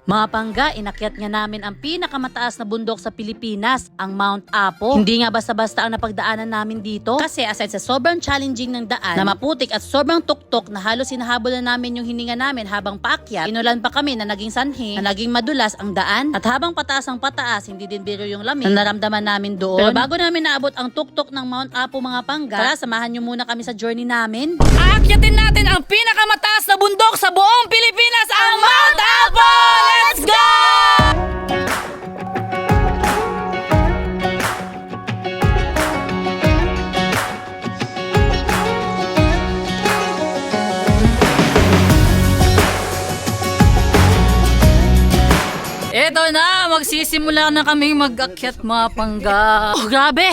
Mga pangga, inakyat nga namin ang pinakamataas na bundok sa Pilipinas, ang Mount Apo. Hindi nga basta-basta ang napagdaanan namin dito kasi aside sa sobrang challenging ng daan na maputik at sobrang tuktok na halos hinahabol na namin yung hininga namin habang paakyat, inulan pa kami na naging sanhi, na naging madulas ang daan at habang pataas ang pataas, hindi din biro yung lamig na naramdaman namin doon. Pero bago namin naabot ang tuktok ng Mount Apo mga pangga, tara samahan nyo muna kami sa journey namin. Aakyatin natin ang pinakamataas na bundok sa buong Pilipinas, ang Mount Apo! Let's go! Eto na, magsisimula na kaming mag-akyat mga pangga. Oh, grabe!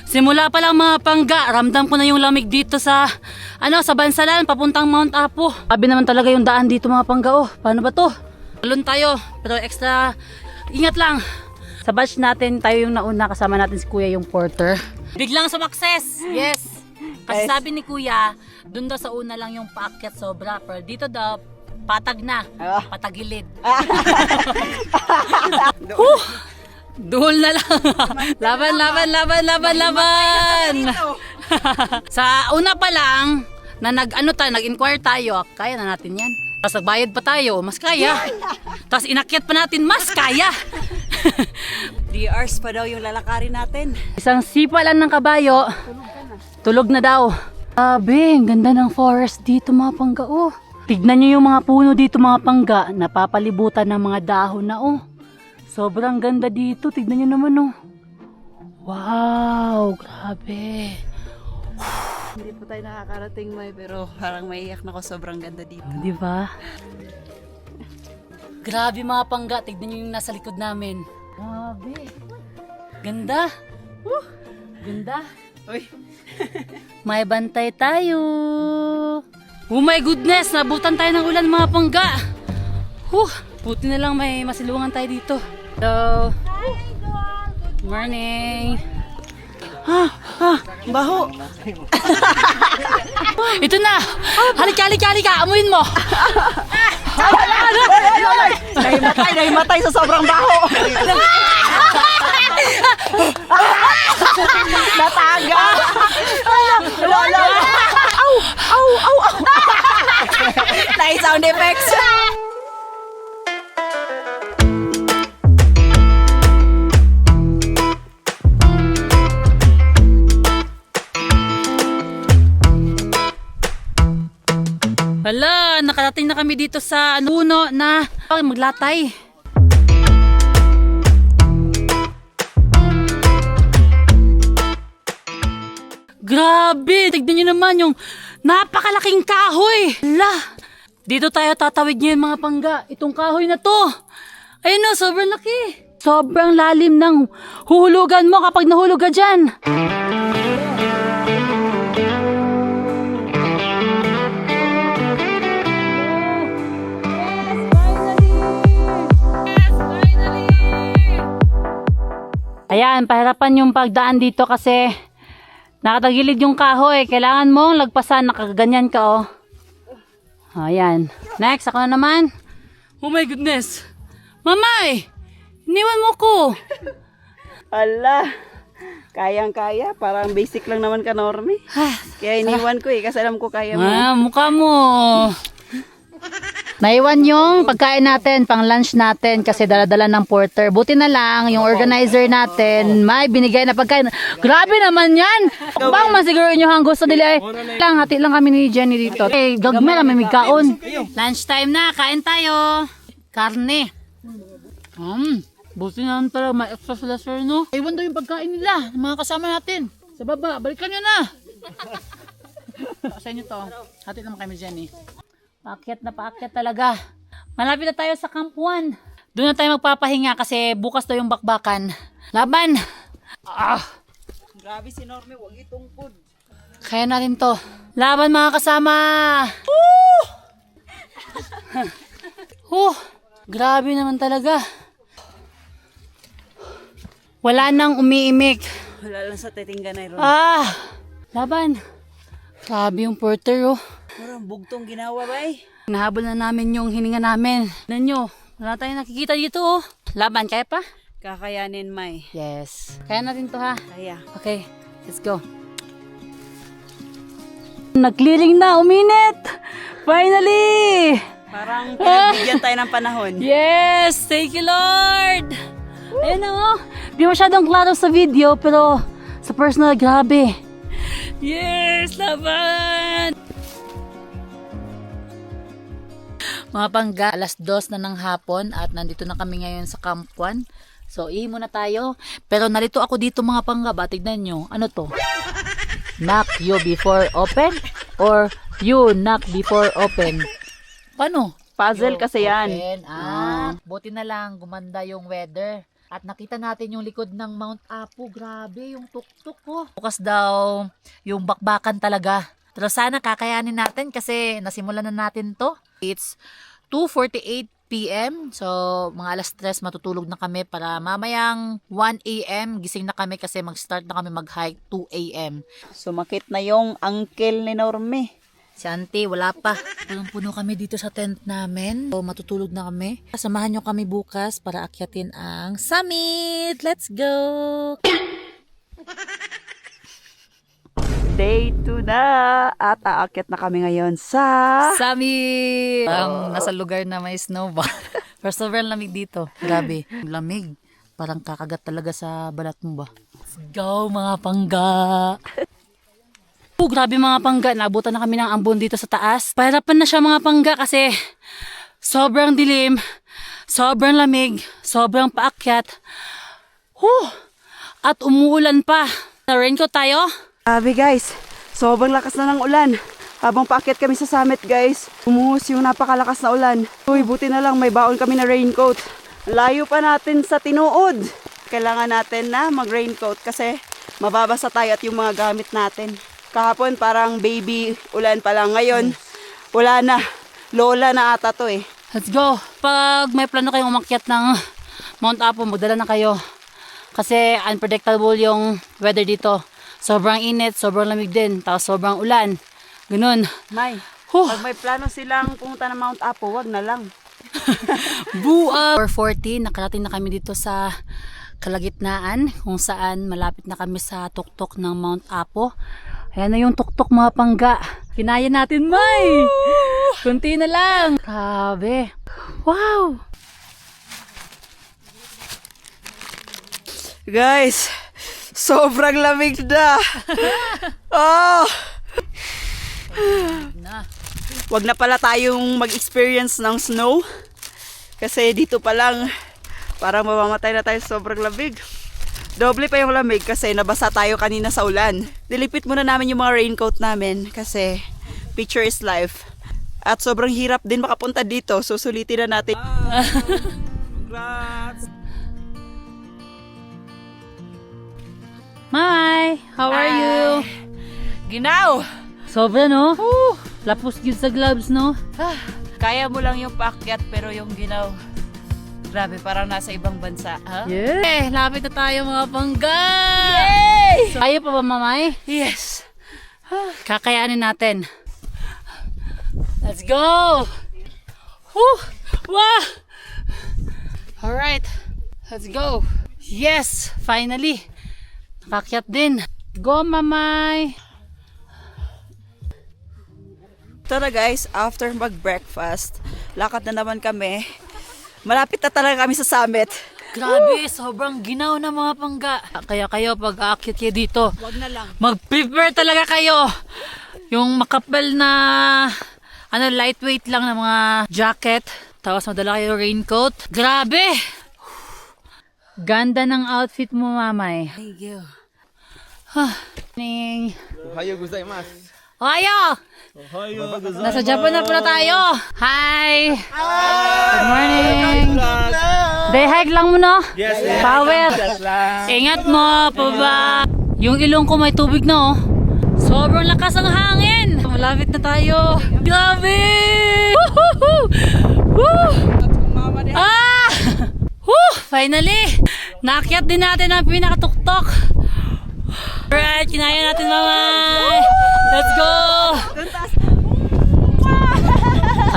Simula pa lang mga pangga, ramdam ko na yung lamig dito sa Bansalan, papuntang Mount Apo. Sabi naman talaga yung daan dito mga pangga. Oh, paano ba to? Alon tayo, pero extra ingat lang. Sa batch natin, tayo yung nauna, kasama natin si Kuya yung porter. Biglang sumakses! Yes! Kasi sabi ni Kuya, dun daw sa una lang yung paakyat sobra, pero dito daw, patag na, patagilid. Duhol na lang. Laban! Sa una pa lang, na nag-inquire tayo, kaya na natin yan. Tapos nagbayad pa tayo, mas kaya. Tapos inakyat pa natin, mas kaya. 3 hours pa daw yung lalakarin natin. Isang sipa lang ng kabayo, tulog na daw. Sabi, ang ganda ng forest dito mga pangga. Oh. Tignan nyo yung mga puno dito mga pangga, napapalibutan ng mga dahon na oh. Sobrang ganda dito, tignan nyo naman oh. Wow, grabe. Hindi po tayo nakakarating pero parang maiyak na ko, sobrang ganda dito. Di ba? Grabe mga pangga, tignan nyo yung nasa likod namin. Grabe. Ganda. Ganda. Uy. May bantay tayo. Oh my goodness, nabutan tayo ng ulan mga pangga. Buti na lang may masilungan tayo dito. Hello. Good morning. Baho. Ito na. Halika. Amuin mo. Nahimatay sa sobrang baho. Nataga. Lolo. Au. Nice sound effects. Hala, nakarating na kami dito sa puno na maglatay. Grabe, tignan nyo naman yung napakalaking kahoy. Hala, dito tayo tatawid ngayon mga pangga. Itong kahoy na to. Ayun o, sobrang laki. Sobrang lalim ng huhulugan mo kapag nahulog ka dyan. Ayan, pahirapan yung pagdaan dito kasi nakatagilid yung kahoy. Kailangan mong lagpasan, nakaganyan ka oh. Ayan. Next, ako na naman. Oh my goodness. Mamay! Iniwan mo ko. Ala. Kayang-kaya. Parang basic lang naman ka, Normie. Kaya iniwan ko kasi alam ko kaya mo. Mukha mo. Naiwan yung pagkain natin, pang lunch natin kasi dala-dala ng porter. Buti na lang, yung organizer natin, may binigay na pagkain. Grabe naman yan! Bang masiguro nyo ang gusto nila eh. Hati lang kami ni Jenny dito. Eh, gagmay lang may migkaon. Lunch time na, kain tayo. Karne. Buti naman pala, may extra sila sir, no? Iwan daw yung pagkain nila, mga kasama natin. Sa baba, balikan nyo na. Sa inyo to, hati naman kami Jenny. Paakyat talaga. Malapit na tayo sa Camp 1. Doon na tayo magpapahinga kasi bukas daw yung bakbakan. Laban! Grabe si Normie, huwag itungkod. Kaya natin to. Laban mga kasama! Grabe naman talaga. Wala nang umiimik. Wala lang sa titingganay ron. Laban. Grabe yung porter oh. Parang bugtong ginawa ba eh. Nahabol na namin yung hininga namin. Tignan nyo, Wala tayong nakikita dito oh. Laban, kaya pa? Kakayanin, May. Yes. Kaya natin to ha. Kaya. Okay, let's go. Nag-clearing na, uminit! Finally! Parang pinagbigyan tayo ng panahon. Yes! Thank you, Lord! Ayan na oh. Di masyadong klaro sa video, pero sa personal, grabe. Yes! Laban! Mga pangga, alas 2 na ng hapon at nandito na kami ngayon sa Camp 1. So, ihi muna tayo. Pero narito ako dito mga pangga, ba? Tignan nyo. Ano to? Knock you before open? Or you knock before open? Paano? Puzzle kasi yan. Open. Buti na lang, gumanda yung weather. At nakita natin yung likod ng Mount Apo. Grabe, yung tuktok ko. Bukas daw yung bakbakan talaga. Pero sana kakayanin natin kasi nasimulan na natin to. It's 2:48 p.m. So, mga alas 3 matutulog na kami para mamayang 1 a.m. gising na kami kasi mag-start na kami mag-hike 2 a.m. Sumakit na yung uncle ni Norme. Si auntie, wala pa. Punong-puno kami dito sa tent namin. So, matutulog na kami. Samahan nyo kami bukas para akyatin ang summit. Let's go! Day 2 na at aakyat na kami ngayon sa... Summit! Ang nasa lugar na may snow ba? Pero sobrang lamig dito. Grabe. Lamig. Parang kakagat talaga sa balat mo ba? Let's go mga pangga! Grabe mga pangga. Nabutan na kami ng ambon dito sa taas. Pahirapan na siya mga pangga kasi sobrang dilim, sobrang lamig, sobrang paakyat. At umuulan pa. Raincoat tayo? Grabe guys, sobrang lakas na ng ulan. Habang paakyat kami sa summit guys, umuhos yung napakalakas na ulan. Uy, buti na lang may baon kami na raincoat. Layo pa natin sa tinuod. Kailangan natin na mag-raincoat kasi mababasa tayo at yung mga gamit natin. Kahapon parang baby ulan pa lang. Ngayon, wala na. Lola na ata to eh. Let's go! Pag may plano kayong umakyat ng Mount Apo, magdala na kayo. Kasi unpredictable yung weather dito. Sobrang init, sobrang lamig din, tapos sobrang ulan. Ganun. May, pag may plano silang pumunta ng Mount Apo, wag na lang. Buwa! 4:40, nakarating na kami dito sa kalagitnaan, kung saan malapit na kami sa tuktok ng Mount Apo. Ayan na yung tuktok mga pangga. Kinaya natin, May! Kunti na lang. Grabe. Wow! Guys, sobrang lamig na. Oh! Wag na pala tayong mag-experience ng snow. Kasi dito pa lang, parang mamamatay na tayo sa sobrang lamig. Doble pa yung lamig kasi nabasa tayo kanina sa ulan. Dilipit muna namin yung mga raincoat namin kasi picture is life. At sobrang hirap din makapunta dito. Susulitin na natin. Congrats! Mai, how are you? Ginaw! Sobra no? Lapos yun sa gloves no? Kaya mo lang yung paakyat pero yung ginaw, grabe, parang nasa ibang bansa, ha? Yeah! Lapit na tayo mga pangga! Yay! So, ayaw pa ba mamay? Yes! Kakayanin natin. Let's go! Woo! Wow! Alright, let's go! Yes! Finally! Nakakyat din. Go, mamay! Tara guys, after mag-breakfast, lakad na naman kami. Malapit na talaga kami sa summit. Grabe, sobrang ginaw na mga pangga. Kaya kayo, pag aakyat kayo dito, Wag na lang. mag-prepare talaga kayo. Yung makapal na, lightweight lang na mga jacket. Tapos madala kayo raincoat. Grabe! Ganda ng outfit mo, mamay. Thank you. Ning. Ohayo gozaimasu. Ohayo! Nasa Japan na pala tayo. Hi! Good morning! Day hike lang mo no? Yes, Power! lang. Ingat mo, paba! Yung ilong ko may tubig na oh. Sobrang lakas ang hangin! Malapit na tayo. Grabe! Woohoo! Woo! Ah! Woo! Finally! Naakyat din natin ang pinakatuktok. Alright, kinaya natin mamay! Let's go!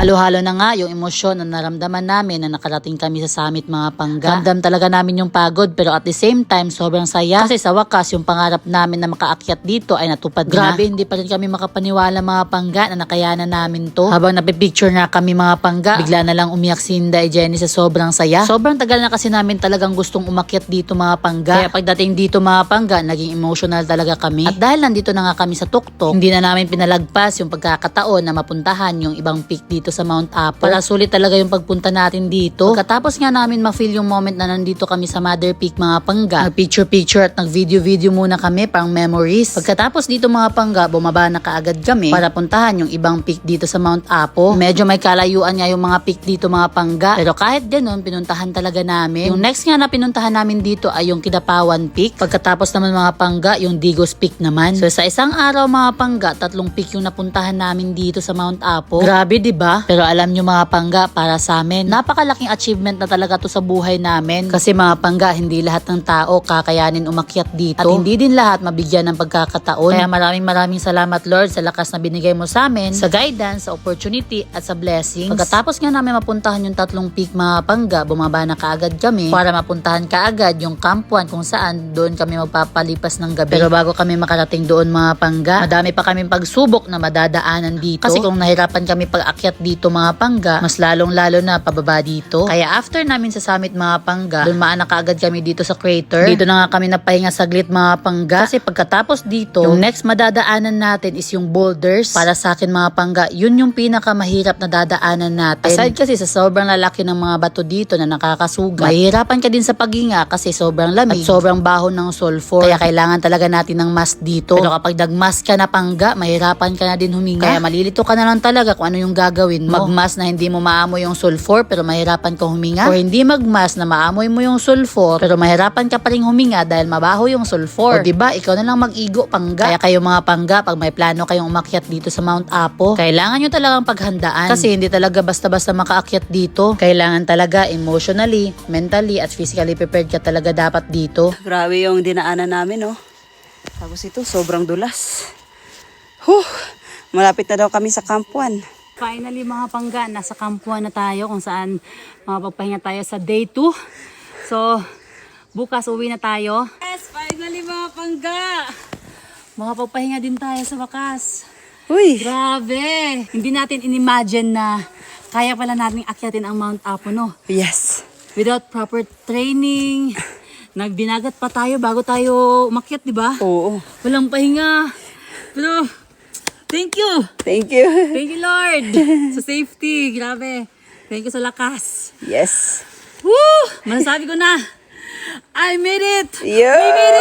Halo-halo na nga yung emosyon na naramdaman namin na nakarating kami sa summit mga pangga. Ramdam talaga namin yung pagod pero at the same time sobrang saya kasi sa wakas yung pangarap namin na makaakyat dito ay natupad na. Grabe, hindi pa rin kami makapaniwala mga pangga na nakayanan namin to. Habang napipicture na kami mga pangga, bigla na lang umiyak si Inday Jenny sa sobrang saya. Sobrang tagal na kasi namin talagang gustong umakyat dito mga pangga. Kaya pagdating dito mga pangga, naging emotional talaga kami. At dahil nandito na nga kami sa tuktok, hindi na namin pinalagpas yung pagkakataon na mapuntahan yung ibang peak dito sa Mount Apo. Para sulit talaga yung pagpunta natin dito. Pagkatapos nga namin ma-feel yung moment na nandito kami sa Mother Peak mga pangga, nag-picture-picture at nag-video-video muna kami parang memories. Pagkatapos dito mga pangga, bumaba na kaagad kami para puntahan yung ibang peak dito sa Mount Apo. Medyo may kalayuan nga yung mga peak dito mga pangga. Pero kahit ganun, pinuntahan talaga namin. Yung next nga na pinuntahan namin dito ay yung Kidapawan Peak. Pagkatapos naman mga pangga, yung Digos Peak naman. So sa isang araw mga pangga, 3 peak yung napuntahan namin dito sa Mount Apo. Grabe 'di ba? Pero alam nyo mga pangga, para sa amin, napakalaking achievement na talaga to sa buhay namin. Kasi mga pangga, hindi lahat ng tao kakayanin umakyat dito. At hindi din lahat mabigyan ng pagkakataon. Kaya maraming salamat Lord sa lakas na binigay mo sa amin, sa guidance, sa opportunity at sa blessings. Pagkatapos nga namin mapuntahan yung 3 peak mga pangga, bumaba na kaagad kami para mapuntahan kaagad yung Camp 1 kung saan doon kami magpapalipas ng gabi. Pero bago kami makarating doon mga pangga, madami pa kaming pagsubok na madadaanan dito. Kasi kung nahirapan kami pag-akyat dito mga pangga, mas lalong-lalo na pababa dito. Kaya after namin sa summit mga pangga, doon maanak kaagad kami dito sa crater. Dito na nga kami napahinga saglit mga pangga. Kasi pagkatapos dito, yung next madadaanan natin is yung boulders. Para sa akin mga pangga, yun yung pinakamahirap na dadaanan natin. Aside kasi sa sobrang lalaki ng mga bato dito na nakakasugat, mahirapan ka din sa paghinga kasi sobrang lamig at sobrang baho ng sulfur. Kaya kailangan talaga natin ng mask dito. Pero kapag nag-mask ka na pangga, mahirapan ka na din huminga. Kaya malilito ka na lang talaga kung ano yung gagawin mo. Mag-mask na hindi mo maamoy yung sulfur pero mahirapan kang huminga. Or hindi mag-mask na maamoy mo yung sulfur pero mahirapan ka pa rin huminga dahil mabaho yung sulfur. O diba, ikaw na lang mag-igo pangga. Kaya kayo mga pangga, pag may plano kayong umakyat dito sa Mount Apo, kailangan nyo talagang paghandaan. Kasi hindi talaga basta-basta makaakyat dito. Kailangan talaga emotionally, mentally at physically prepared ka talaga dapat dito. Grabe yung dinaanan namin, oh. Tapos ito, sobrang dulas. Malapit na daw kami sa Camp 1. Finally mga pangga, nasa Camp 1 na tayo kung saan mapagpahinga tayo sa day 2. So, bukas uwi na tayo. Yes, finally mga pangga! Makapagpahinga din tayo sa wakas. Uy! Grabe! Hindi natin inimagine na kaya pala natin akyatin ang Mount Apo, no? Yes! Without proper training, nagbinagat pa tayo bago tayo umakyat, di ba? Oo. Walang pahinga. Pero, thank you! Thank you. Thank you, Lord! Sa safety, grabe. Thank you sa lakas. Yes. Woo! Masasabi ko na, I made it! Yeah! We made